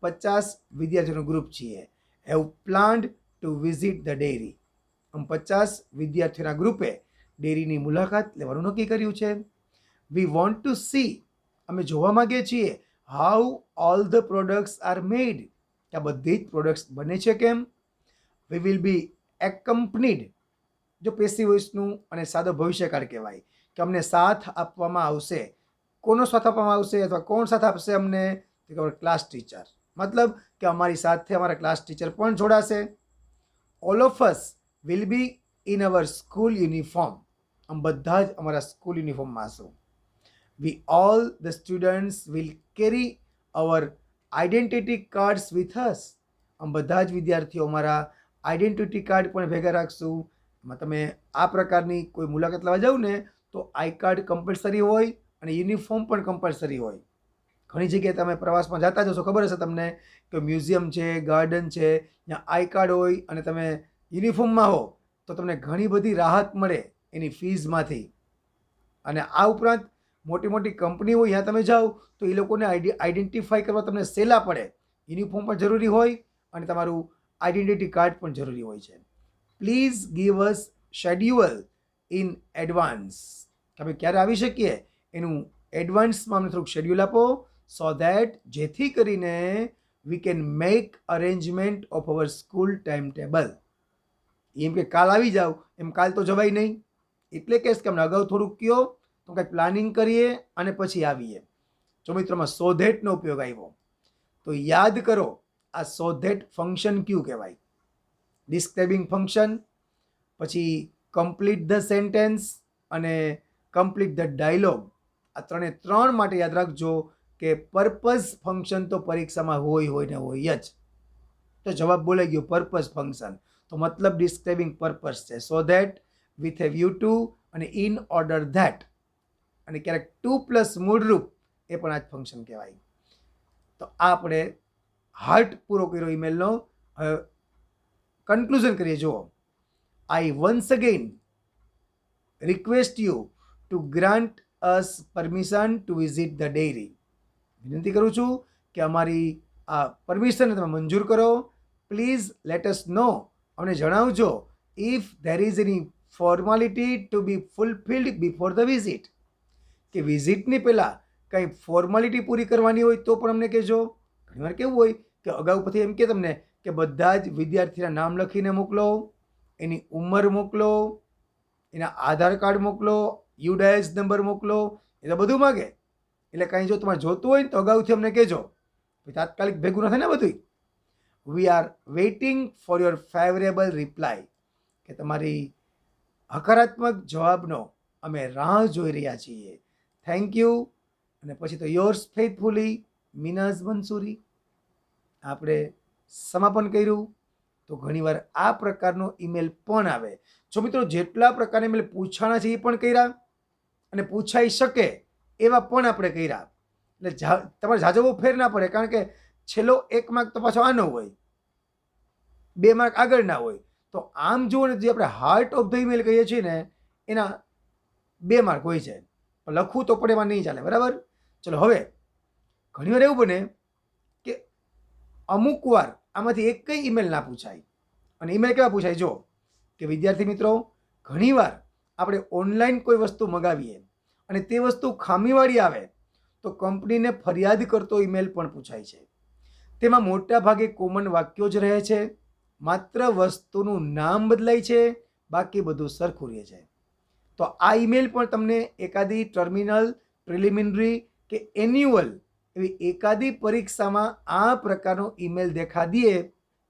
50 વિદ્યાર્થીઓનું ગ્રુપ છીએ, have planned two visit the dairy. આમ 50 વિદ્યાર્થીઓના ગ્રુપે ડેરીની મુલાકાત લેવાનું નક્કી કર્યું છે. વી વોન્ટ ટુ સી, અમે જોવા માંગીએ છીએ, how all the products are made, કે આ બધી જ પ્રોડક્ટ્સ બને છે કેમ. વી વિલ બી એકમ્પનીડ, જો પેસિવ વોઇસનું અને સાદો ભવિષ્યકાળ કહેવાય, કે અમને સાથ આપવામાં આવશે. કોનો સાથ આપવામાં આવશે અથવા કોણ સાથ આપશે અમને? Class teacher. મતલબ કે અમારી સાથે અમારા ક્લાસ ટીચર પણ જોડાશે. All of us will be in our school uniform, આમ બધા જ અમારા સ્કૂલ યુનિફોર્મમાં હશું. We all the students will carry our identity cards with us, આમ બધા જ વિદ્યાર્થીઓ અમારા આઈડેન્ટિટી કાર્ડ પણ ભેગા રાખશું. એમાં તમે આ પ્રકારની કોઈ મુલાકાત લેવા જાવ ને તો આઈ કાર્ડ કમ્પલસરી હોય અને યુનિફોર્મ પણ કમ્પલસરી હોય. ઘણી જગ્યાએ તમે પ્રવાસમાં જતા જશો, ખબર હશે તમને કે મ્યુઝિયમ છે, ગાર્ડન છે, ત્યાં આઈ કાર્ડ હોય અને તમે યુનિફોર્મમાં હો તો તમને ઘણી બધી રાહત મળે એની ફીઝમાંથી. અને આ ઉપરાંત મોટી મોટી કંપની હોય ત્યાં તમે જાઓ તો એ લોકોને આઈડેન્ટિફાઈ કરવા તમને સહેલા પડે. યુનિફોર્મ પણ જરૂરી હોય અને તમારું આઈડેન્ટિટી કાર્ડ પણ જરૂરી હોય છે. Please give us schedule in advance, કે અમે ક્યારે આવી શકીએ એનું એડવાન્સમાં અમને થોડુંક શેડ્યુલ આપો, સો ધેટ, જેથી કરીને we can make arrangement of our school time table. એમ કે કાલ આવી જાઓ, એમ કાલ તો જવાય નહીં. એટલે કે અમને અગાઉ થોડુંક કહો તો કંઈક પ્લાનિંગ કરીએ અને પછી આવીએ. જો મિત્રોમાં સો ધેટનો ઉપયોગ આવ્યો તો યાદ કરો આ સો ધેટ ફંક્શન કયું કહેવાય? ડિસ્ક્રાઇબિંગ ફંક્શન, પછી કમ્પ્લીટ ધ સેન્ટેન્સ અને કમ્પ્લીટ ધ ડાયલોગ. આ ત્રણ માટે યાદ રાખજો કે પર્પઝ ફંક્શન તો પરીક્ષામાં હોય ને હોય જ. તો જવાબ બોલાઈ ગયો પર્પઝ ફંક્શન, તો મતલબ ડિસ્ક્રાઇબિંગ પર્પઝ છે. So that, with a view to અને ઇન ઓર્ડર ધેટ, અને ક્યારેક ટુ પ્લસ મૂળરૂપ, એ પણ આ જ ફંક્શન કહેવાય. તો આ આપણે હાર્ટ પૂરો કર્યો ઈમેલનો. હવે કન્ક્લુઝન કરીએ. જુઓ, I once again request you to grant us permission to visit the dairy. વિનંતી કરું છું કે અમારી આ પરમિશનને તમે મંજૂર કરો. પ્લીઝ લેટ અસ નો, અમને જણાવજો, if there is any formality to be fulfilled before the visit, કે વિઝિટની પહેલાં કંઈ ફોર્માલિટી પૂરી કરવાની હોય તો પણ અમને કહેજો. ઘણીવાર કેવું હોય કે અગાઉ પછી એમ કે તમને કે બધા જ વિદ્યાર્થીના નામ લખીને મોકલો, એની ઉંમર મોકલો, એના આધાર કાર્ડ મોકલો, યુડાઇસ નંબર મોકલો, એ તો બધું માગે. એટલે કાંઈ જો તમારે જોતું હોય ને તો અગાઉથી અમને કહેજો, તાત્કાલિક ભેગું ન થાય ને બધું. We are waiting for your favourable reply, કે તમારી હકારાત્મક જવાબનો અમે રાહ જોઈ રહ્યા છીએ. Thank you. અને પછી તો યોર્સ ફેથફુલી મિનાઝ મંસૂરી. આપણે સમાપન કર્યું. તો ઘણીવાર આ પ્રકારનો ઈમેલ પણ આવે. જો મિત્રો જેટલા પ્રકારના ઈમેલ પૂછાણા છે એ પણ કર્યા અને પૂછાઈ શકે એવા પણ આપણે કર્યા. એટલે તમારે ઝાઝો બહુ ફેર ના પડે, કારણ કે છેલ્લો 1 માર્ક તો પાછો આનો હોય, 2 માર્ક આગળના હોય. તો આમ જુઓ ને, જે આપણે હાર્ટ ઓફ ધ ઈમેલ કહીએ છીએ ને એના 2 માર્ક હોય છે. લખવું તો પડે, એમાં નહીં ચાલે, બરાબર. ચલો, હવે ઘણીવાર એવું બને કે અમુક વાર આમાંથી એક કઈ ઈમેલ ના પૂછાય. અને ઈમેલ કેવા પૂછાય? જો કે વિદ્યાર્થી મિત્રો, ઘણીવાર આપણે ઓનલાઈન કોઈ વસ્તુ મગાવીએ અને તે વસ્તુ ખામીવાળી આવે તો કંપનીને ફરિયાદ કરતો ઈમેલ પણ પૂછાય છે. તેમાં મોટા ભાગે કોમન વાક્યો જ રહે છે, માત્ર વસ્તુનું નામ બદલાય છે, બાકી બધું સરખું રહે છે. તો આ ઈમેલ પણ તમને એકાદી ટર્મિનલ, પ્રિલિમિનરી કે એન્યુઅલ એવી એકાદી પરીક્ષામાં આ પ્રકારનો ઈમેલ દેખા દે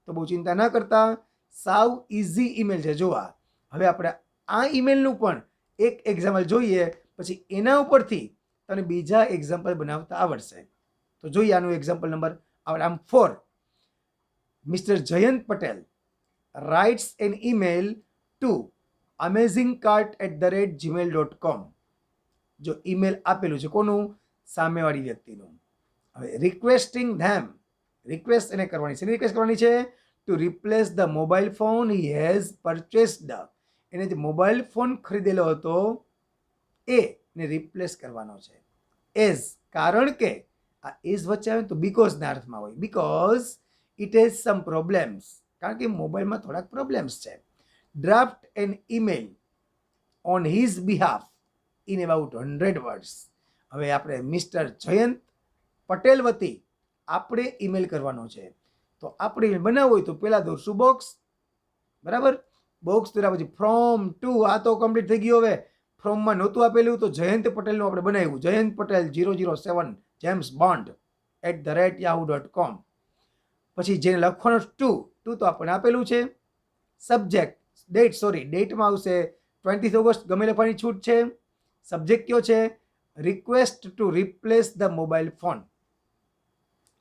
તો બહુ ચિંતા ના કરતા, સાવ ઇઝી ઈમેલ છે. જોવા, હવે આપણે આ ઈમેલનું પણ એક એક્ઝામ્પલ જોઈએ, પછી એના ઉપરથી તમને બીજા એક્ઝામ્પલ બનાવતા આવડશે. તો જોઈએ આનું એક્ઝામ્પલ નંબર આપણે આમ 4. Mister Jayant Patel writes an email to amazingcart@gmail.com. જો ઈમેલ આપેલું છે કોનું? સામેવાળી વ્યક્તિનું. હવે રિક્વેસ્ટિંગ ધેમ રિક્વેસ્ટ એને કરવાની છે. રિક્વેસ્ટ કરવાની છે to replace the mobile phone he has purchased. એને જે મોબાઈલ ફોન ખરીદેલો હતો એને રિપ્લેસ કરવાનો છે. એઝ, કારણ કે આ એઝ વચ્ચે આવે તો બીકોઝના અર્થમાં હોય. Because it has some problems, કારણ કે મોબાઈલમાં થોડાક પ્રોબ્લેમ્સ છે. Draft an email on his behalf in about 100 words. હવે આપણે મિસ્ટર જયંત પટેલ વતી આપણે ઈમેલ કરવાનો છે. તો આપણે ઈમેલ બનાવવો હોય તો પહેલાં દોરશું બોક્સ, બરાબર. બોક્સ દોર્યા પછી ફ્રોમ ટુ, આ તો કમ્પ્લીટ થઈ ગયું. હવે ફ્રોમમાં નહોતું આપેલું તો જયંત પટેલનું આપણે બનાવ્યું. Jayant Patel 007 James bond @yahoo.com. પછી જેને લખવાનો ટુ તો આપણને આપેલું છે. સબ્જેક્ટ ડેટમાં આવશે 20 ઓગસ્ટ, ગમે લખવાની છૂટ છે. સબ્જેક્ટ કયો છે? Request two replace the mobile phone.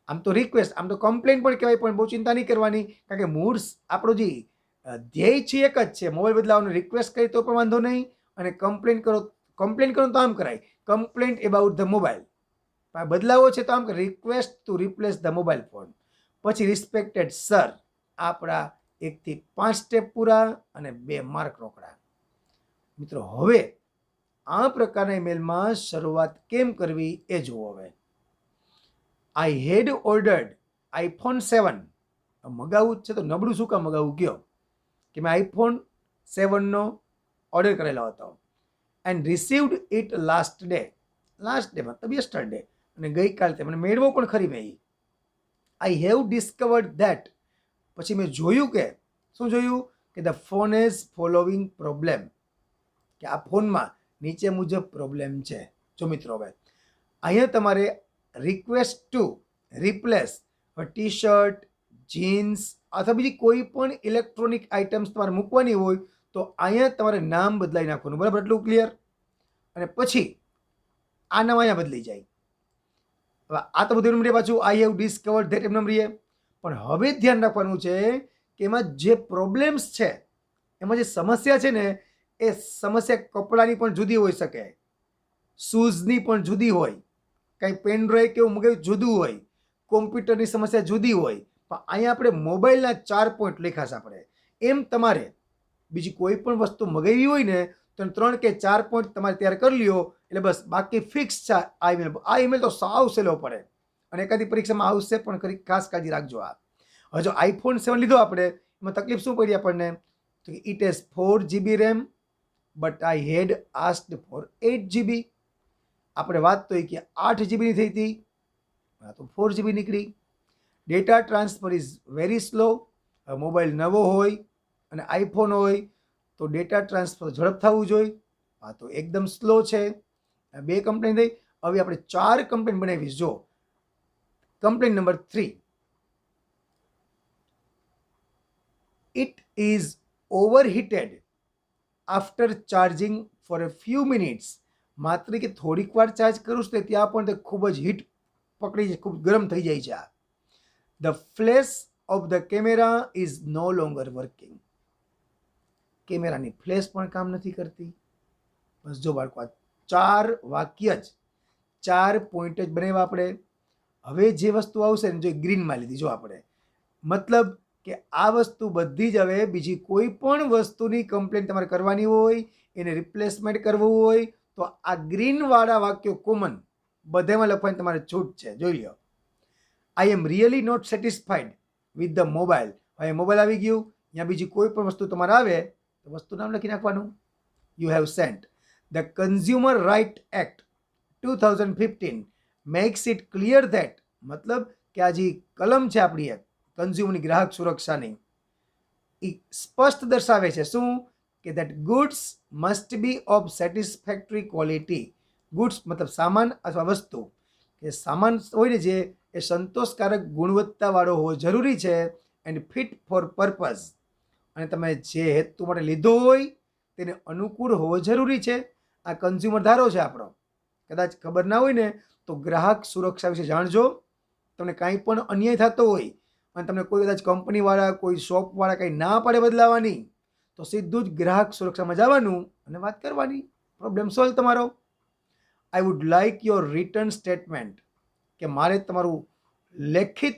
આમ તો રિક્વેસ્ટ, આમ તો કમ્પ્લેન પણ કહેવાય, પણ બહુ ચિંતા નહીં કરવાની, કારણ કે મૂળ આપણો જે ધ્યેય છે એક જ છે, મોબાઈલ બદલાવવાનો. રિક્વેસ્ટ કરી તો પણ વાંધો નહીં, અને કમ્પ્લેન કરો તો આમ કરાય, કમ્પ્લેન્ટ એબાઉટ ધ મોબાઈલ. બદલાવો છે તો આમ કે request two replace the mobile phone. પછી રિસ્પેક્ટેડ સર, આપણા 1 થી 5 સ્ટેપ પૂરા અને 2 માર્ક રોકડા. મિત્રો, હવે આ પ્રકારના ઈમેલમાં શરૂઆત કેમ કરવી એ જુઓ. હવે આઈ હેડ ઓર્ડર્ડ iPhone 7. મગાવવું જ છે તો નબળું શું કામ મગાવવું કયો, કે મેં iPhone 7નો ઓર્ડર કરેલો હતો. And received it last day મતલબ યસ્ટરડે, અને ગઈકાલે તે મને મેળવો પણ ખરી મેં. આઈ હેવ ડિસ્કવર્ડ ધેટ, પછી મેં જોયું કે શું જોયું, કે the phone is following problem, કે આ ફોનમાં નીચે મુજબ પ્રોબ્લેમ છે. જો મિત્રો, હવે અહીંયા તમારે request two replace T shirt, jeans અથવા બીજી કોઈ પણ ઇલેક્ટ્રોનિક આઇટમ્સ તમારે મૂકવાની હોય તો અહીંયા તમારે નામ બદલાઈ નાખવાનું, બરાબર. એટલું ક્લિયર. અને પછી આ નામ અહીંયા બદલી જાય. હવે આ તો બધું એમ પાછું આઈ હેવ ડિસ્કવર્ડ ધેટ એમ રહીએ. પણ હવે ધ્યાન રાખવાનું છે કે એમાં જે પ્રોબ્લેમ્સ છે, એમાં જે સમસ્યા છે ને, એ સમસ્યા કપડાની પણ જુદી હોઈ શકે, શૂઝની પણ જુદી હોય, કંઈ પેન ડ્રાઈવ કે એવું મગાવ્યું જુદું હોય, કોમ્પ્યુટરની સમસ્યા જુદી હોય. પણ અહીંયા આપણે મોબાઈલના 4 પોઈન્ટ લખાશે આપણે. એમ તમારે બીજી કોઈ પણ વસ્તુ મગાવી હોય ને તો 3 કે 4 પોઈન્ટ તમારે તૈયાર કરી લ્યો, એટલે બસ બાકી ફિક્સ છે. આ ઈમેલ તો સાવ સહેલો પડે અને એકાદી પરીક્ષામાં આવશે પણ ખરી, ખાસ કાળજી રાખજો. હવે જો iPhone 7 લીધો આપણે, એમાં તકલીફ શું પડી આપણને, તો it has 4 GB RAM but I had asked for 8 GB. આપણે વાત તો કે 8 GB ની થઈ હતી, તો 4 GB નીકળી. Data transfer is very slow. Mobile નવો હોય અને આઈફોન હોય તો ડેટા ટ્રાન્સફર ઝડપ થવું જોઈએ. આ તો એકદમ સ્લો છે. 2 કમ્પ્લેન થઈ. હવે આપણે 4 કમ્પ્લેન બનાવીશ. જો complain number 3, it is overheated after charging for a few minutes. માત્ર કે થોડીક વાર ચાર્જ કરું છું ત્યાં પણ તે ખૂબ જ હીટ પકડી જાય, ખૂબ ગરમ થઈ જાય છે. The flash of the camera is no longer working. કેમેરાની ફ્લેશ પણ કામ નથી કરતી. બસ જો બાળકો, આ 4 વાક્ય જ, 4 પોઈન્ટ જ બનાવ્યા આપણે. હવે જે વસ્તુ આવશે ને, જો ગ્રીનમાં લીધી, જો આપણે મતલબ કે આ વસ્તુ બધી જ, હવે બીજી કોઈ પણ વસ્તુની કમ્પ્લેન તમારે કરવાની હોય, એને રિપ્લેસમેન્ટ કરવું હોય તો આ ગ્રીનવાળા વાક્યો કોમન બધામાં લખવાની તમારે છૂટ છે. જોઈ લો. I am really not satisfied with the mobile. હવે મોબાઈલ આવી ગયું, ત્યાં બીજી કોઈ પણ વસ્તુ તમારે આવે તો વસ્તુ નામ લખી નાખવાનું. You have sent. The consumer right act 2015 makes it clear that, મતલબ કે આ જે કલમ છે આપણી એક કન્ઝ્યુમરની ગ્રાહક સુરક્ષાની, એ સ્પષ્ટ દર્શાવે છે શું, કે that goods must be of satisfactory quality. Goods મતલબ સામાન અથવા વસ્તુ, કે સામાન હોય ને જે, એ સંતોષકારક ગુણવત્તાવાળો હોવો જરૂરી છે. એન્ડ ફિટ ફોર પર્પઝ, અને તમે જે હેતુ માટે લીધો હોય તેને અનુકૂળ હોવો જરૂરી છે. આ કન્ઝ્યુમર ધારો છે આપણો. કદાચ ખબર ના હોય ને તો ગ્રાહક સુરક્ષા વિશે જાણજો. તમને કાંઈ પણ અન્યાય થતો હોય અને તમને કોઈ કદાચ કંપનીવાળા, કોઈ શોપવાળા કંઈ ના પાડે બદલાવાની, તો સીધું જ ગ્રાહક સુરક્ષામાં જવાનું અને વાત કરવાની. પ્રોબ્લેમ સોલ્વ તમારો. I would like your return statement, કે મારે તમારું લેખિત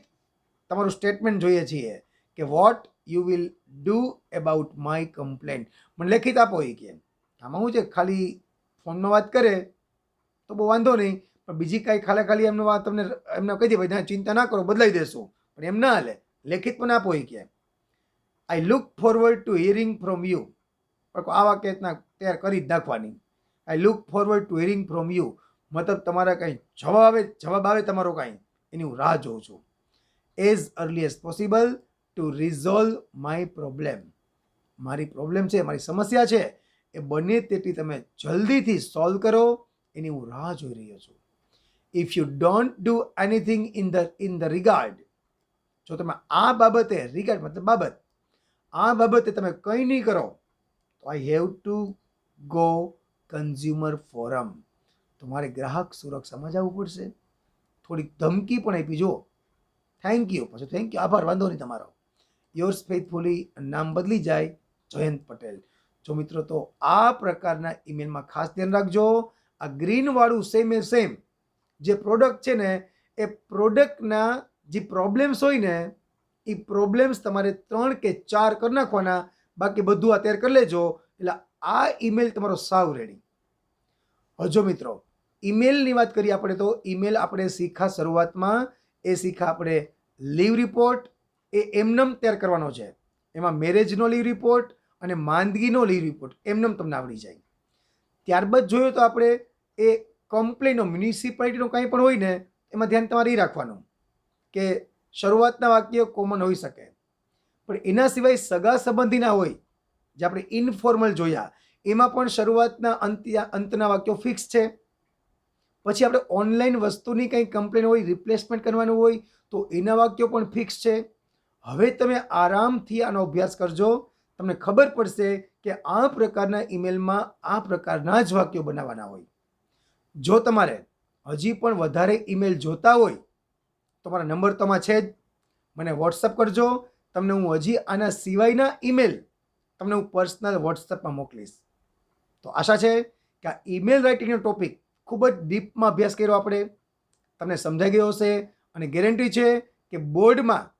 તમારું સ્ટેટમેન્ટ જોઈએ છીએ કે what you will do about my complain. મને લેખિત આપો એ કે આમાં શું છે, ખાલી ફોનમાં વાત કરે તો બહુ વાંધો નહીં, પણ બીજી કાંઈ ખાલી એમનો વાત તમને એમને કહી દે ભાઈ ચિંતા ના કરો બદલાઈ દેશું, પણ એમ ના હાલે. લેખિત પણ આપો એ કે I look forward to hearing from you. આ વાક્ય તૈયાર કરી જ નાખવાની. I look forward to hearing from you મતલબ તમારા કંઈ જવાબ આવે તમારો કાંઈ એની હું રાહ જોઉં છું. As early as possible to resolve my problem. મારી પ્રોબ્લેમ છે, મારી સમસ્યા છે, એ બને તેટલી તમે જલ્દીથી સોલ્વ કરો એની હું રાહ જોઈ રહ્યો છું. If you don't do anything in the regard, જો તમે આ બાબતે, રિગાર્ડ મતલબ બાબત, આ બાબતે તમે કંઈ નહીં કરો તો I have to go consumer forum. તમારે ગ્રાહક સુરક્ષામાં જવું પડશે. થોડીક ધમકી પણ આપી, જુઓ થેન્ક યુ, પછી થેન્ક યુ આભાર, વાંધો નહીં તમારો. યોર્સ ફેથફુલી નામ બદલી જાય જયંત પટેલ. જો મિત્રો તો આ પ્રકારના ઈમેલમાં ખાસ ધ્યાન રાખજો. આ ગ્રીનવાળું સેમ જે પ્રોડક્ટ છે ને એ પ્રોડક્ટના જે પ્રોબ્લેમ્સ હોય ને એ પ્રોબ્લેમ્સ તમારે 3 કે 4 કરી નાખવાના, બાકી બધું આ તૈયાર કરી લેજો. એટલે આ ઈમેલ તમારો સાવ રેડી. હજો મિત્રો ઈમેલની વાત કરીએ આપણે તો ઈમેલ આપણે શીખા શરૂઆતમાં આપણે લીવ રિપોર્ટ એ એમનેમ તૈયાર કરવાનો છે. એમાં મેરેજનો લીવ રિપોર્ટ અને માંદગીનો લીવ રિપોર્ટ એમનેમ તમને આવડી જાય. ત્યારબાદ જોયું તો આપણે એ કમ્પ્લેનો મ્યુનિસિપાલિટીનો કંઈ પણ હોય ને એમાં ધ્યાન તમારે એ રાખવાનું કે શરૂઆતના વાક્ય કોમન હોઈ શકે, પણ એના સિવાય સગા સંબંધીના હોય જે આપણે ઇનફોર્મલ જોયા એમાં પણ શરૂઆતના અંતના વાક્યો ફિક્સ છે. પછી આપણે ઓનલાઈન વસ્તુની કંઈ કમ્પ્લેન હોય, રિપ્લેસમેન્ટ કરવાનું હોય તો એના વાક્યો પણ ફિક્સ છે. હવે તમે આરામથી આનો અભ્યાસ કરજો, તમને ખબર પડશે કે આ પ્રકારના ઈમેલમાં આ પ્રકારના જ વાક્યો બનાવવાના હોય. જો તમારે હજી પણ વધારે ઈમેલ જોતા હોય તો મારા નંબર તમારા છે જ, મને વોટ્સઅપ કરજો. તમને હું હજી આના સિવાયના ઈમેલ તમને હું પર્સનલ વોટ્સઅપમાં મોકલીશ. તો આશા છે કે આ ઈમેલ રાઇટિંગનો ટોપિક ખૂબ જ ડીપમાં અભ્યાસ કર્યો આપણે, તમને સમજાઈ ગયો હશે અને ગેરંટી છે કે બોર્ડમાં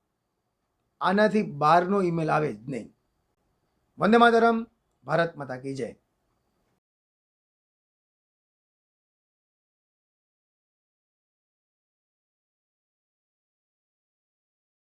આનાથી બહારનો ઈમેલ આવે જ નહીં. વંદે માતરમ. ભારત માતા કી જય.